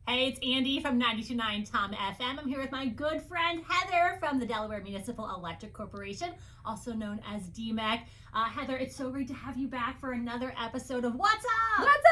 Hey, it's Andy from 92.9 Tom FM. I'm here with my good friend Heather from the Delaware Municipal Electric Corporation, also known as DMEC. Heather, it's so great to have you back for another episode of What's Up? What's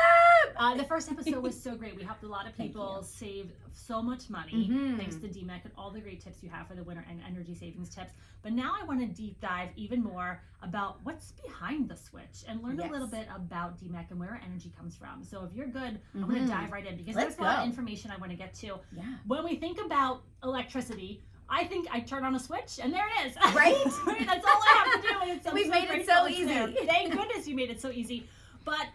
up? The first episode was so great. We helped a lot of people save so much money thanks to DMEC and all the great tips you have for the winter and energy savings tips. But now I want to deep dive even more about what's behind the switch and learn a little bit about DMEC and where our energy comes from. So if you're good, I'm going to dive right in because there's a lot of information I want to get to. Yeah. When we think about electricity, I think I turn on a switch and there it is. Right? That's all I have to do. And it's, We've made it so easy. There. Thank goodness you made it so easy. But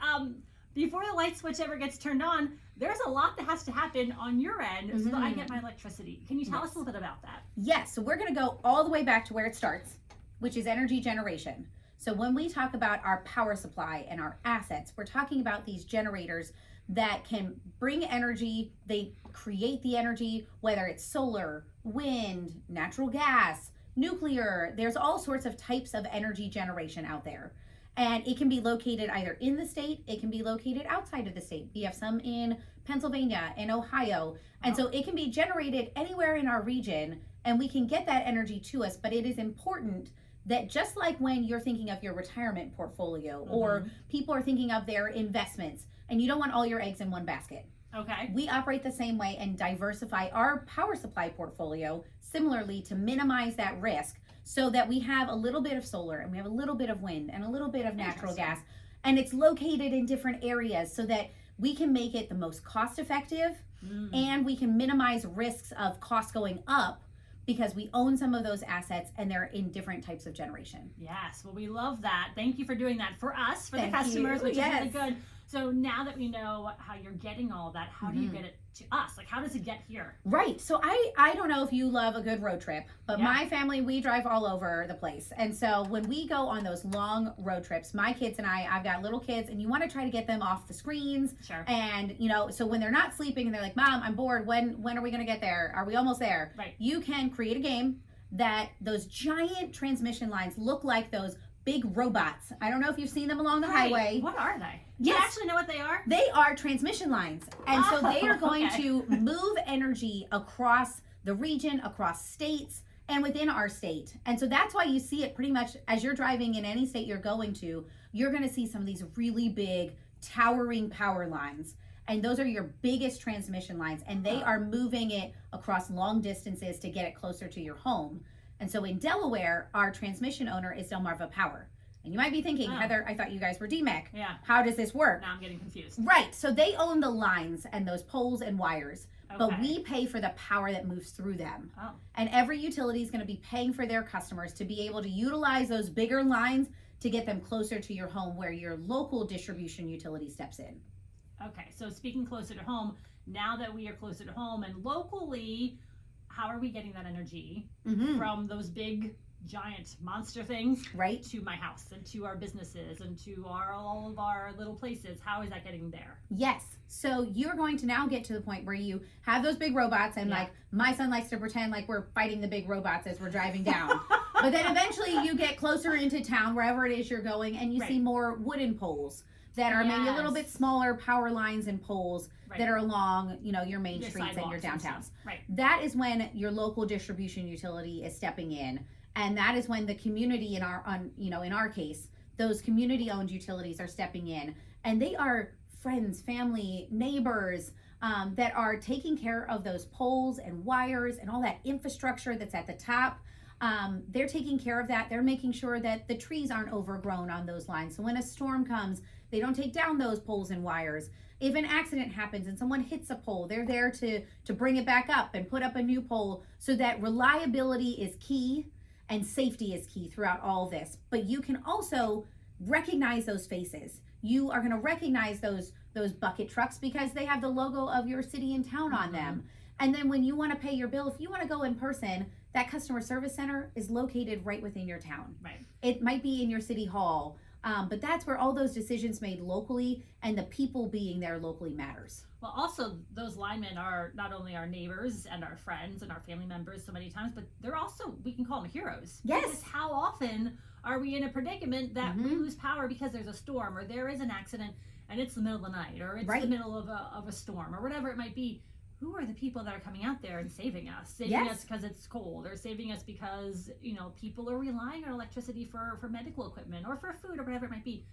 before the light switch ever gets turned on, there's a lot that has to happen on your end so that I get my electricity. Can you tell us a little bit about that? Yes. So we're going to go all the way back to where it starts, which is energy generation. So when we talk about our power supply and our assets, we're talking about these generators that can bring energy. They create the energy, whether it's solar, wind, natural gas, nuclear. There's all sorts of types of energy generation out there. And it can be located either in the state, it can be located outside of the state. We have some in Pennsylvania and Ohio. And so it can be generated anywhere in our region and we can get that energy to us. But it is important that just like when you're thinking of your retirement portfolio or people are thinking of their investments and you don't want all your eggs in one basket. Okay. We operate the same way and diversify our power supply portfolio similarly to minimize that risk so that we have a little bit of solar and we have a little bit of wind and a little bit of natural gas, and it's located in different areas so that we can make it the most cost effective and we can minimize risks of costs going up because we own some of those assets and they're in different types of generation. Yes, well, we love that. Thank you for doing that for us, for the customers, which is really good. So now that we know how you're getting all of that, how do you get it to us? Like, how does it get here? Right. So I don't know if you love a good road trip, but my family, we drive all over the place. And so when we go on those long road trips, my kids and I've got little kids, and you want to try to get them off the screens. Sure. And, so when they're not sleeping and they're like, Mom, I'm bored. When are we going to get there? Are we almost there? Right. You can create a game that those giant transmission lines look like those big robots. I don't know if you've seen them along the highway. What are they? Yes. Do you actually know what they are? They are transmission lines. And so they are going to move energy across the region, across states, and within our state. And so that's why you see it pretty much as you're driving in any state you're going to, you're going to see some of these really big towering power lines. And those are your biggest transmission lines. And they are moving it across long distances to get it closer to your home. And so in Delaware, our transmission owner is Delmarva Power. And you might be thinking, Heather, I thought you guys were DMEC. Yeah. How does this work? Now I'm getting confused. Right. So they own the lines and those poles and wires, but we pay for the power that moves through them. Oh. And every utility is going to be paying for their customers to be able to utilize those bigger lines to get them closer to your home where your local distribution utility steps in. Okay. So speaking closer to home, now that we are closer to home and locally, how are we getting that energy from those big giant monster things to my house and to our businesses and to all of our little places? How is that getting there? Yes. So you're going to now get to the point where you have those big robots and like my son likes to pretend like we're fighting the big robots as we're driving down. But then eventually you get closer into town, wherever it is you're going, and you see more wooden poles that are maybe a little bit smaller power lines and poles that are along, your main streets and your downtowns. That is when your local distribution utility is stepping in. And that is when the community in our case, those community-owned utilities are stepping in, and they are friends, family, neighbors that are taking care of those poles and wires and all that infrastructure that's at the top. They're taking care of that. They're making sure that the trees aren't overgrown on those lines. So when a storm comes, they don't take down those poles and wires. If an accident happens and someone hits a pole, they're there to bring it back up and put up a new pole so that reliability is key. And safety is key throughout all this. But you can also recognize those faces. You are going to recognize those bucket trucks because they have the logo of your city and town on them. And then when you want to pay your bill, if you want to go in person, that customer service center is located right within your town. Right. It might be in your city hall, but that's where all those decisions made locally and the people being there locally matters. Well, also, those linemen are not only our neighbors and our friends and our family members so many times, but they're also, we can call them heroes. Yes. Because how often are we in a predicament that we lose power because there's a storm or there is an accident and it's the middle of the night or it's the middle of a storm or whatever it might be? who are the people that are coming out there and saving us? Saving Yes. us because it's cold, or saving us because, people are relying on electricity for medical equipment or for food or whatever it might be.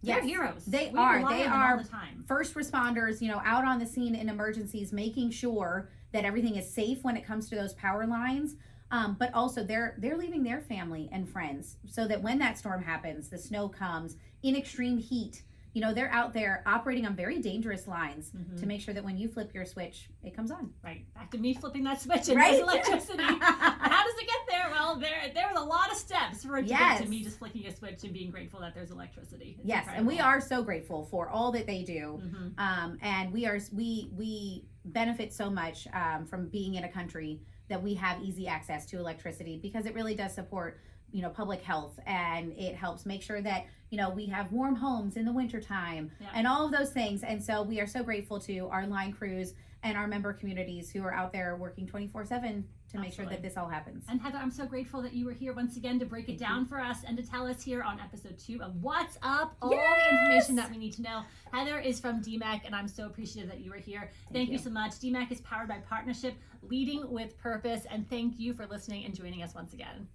They're Yes, heroes. they We are. rely They on them are all the time. first responders, out on the scene in emergencies, making sure that everything is safe when it comes to those power lines. But also they're leaving their family and friends so that when that storm happens, the snow comes in extreme heat, they're out there operating on very dangerous lines to make sure that when you flip your switch, it comes on. Right. Back to me flipping that switch and Right? there's electricity. How does it get there? Well, there was a lot of steps for it to get to me just flicking a switch and being grateful that there's electricity. It's Yes, incredible. and we are so grateful for all that they do. Mhm. And we benefit so much from being in a country that we have easy access to electricity, because it really does support public health, and it helps make sure that we have warm homes in the wintertime and all of those things. And so we are so grateful to our line crews and our member communities who are out there working 24/7 to make sure that this all happens. And Heather, I'm so grateful that you were here once again to break it down for us and to tell us here on episode 2 of What's Up, all the information that we need to know. Heather is from DMAC, and I'm so appreciative that you were here. Thank you so much. DMAC is powered by partnership, leading with purpose, and thank you for listening and joining us once again.